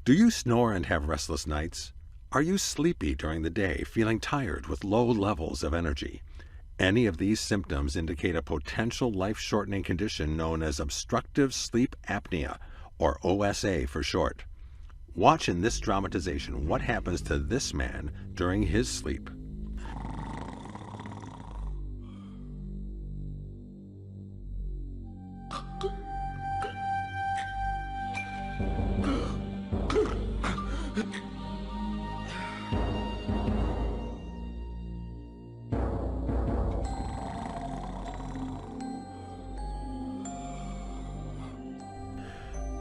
Do you snore and have restless nights? Are you sleepy during the day, feeling tired with low levels of energy? Any of these symptoms indicate a potential life-shortening condition known as obstructive sleep apnea, or OSA for short. Watch in this dramatization what happens to this man during his sleep.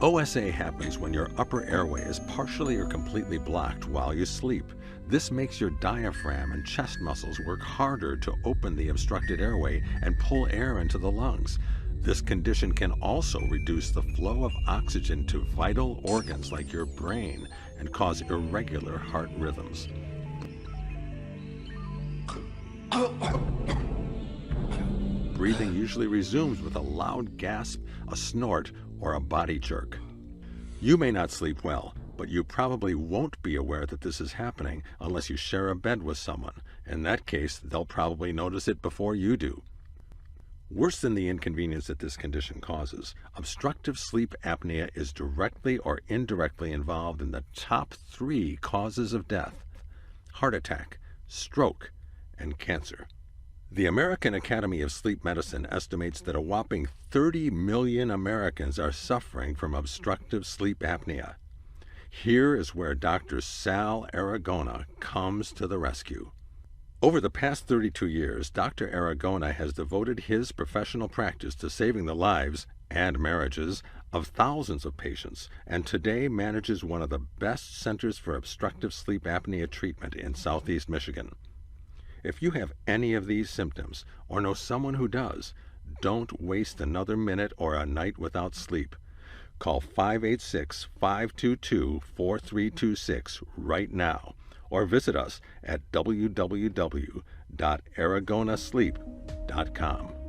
OSA happens when your upper airway is partially or completely blocked while you sleep. This makes your diaphragm and chest muscles work harder to open the obstructed airway and pull air into the lungs. This condition can also reduce the flow of oxygen to vital organs like your brain and cause irregular heart rhythms. Breathing usually resumes with a loud gasp, a snort, or a body jerk. You may not sleep well, but you probably won't be aware that this is happening unless you share a bed with someone. In that case, they'll probably notice it before you do. Worse than the inconvenience that this condition causes, obstructive sleep apnea is directly or indirectly involved in the top 3 causes of death: heart attack, stroke, and cancer. The American Academy of Sleep Medicine estimates that a whopping 30 million Americans are suffering from obstructive sleep apnea. Here is where Dr. Sal ARAGONA comes to the rescue. Over the past 32 years, Dr. ARAGONA has devoted his professional practice to saving the lives and marriages of thousands of patients, and today manages one of the best centers for obstructive sleep apnea treatment in Southeast Michigan. If you have any of these symptoms or know someone who does, don't waste another minute or a night without sleep. Call 586-522-4326 right now or visit us at www.aragonasleep.com.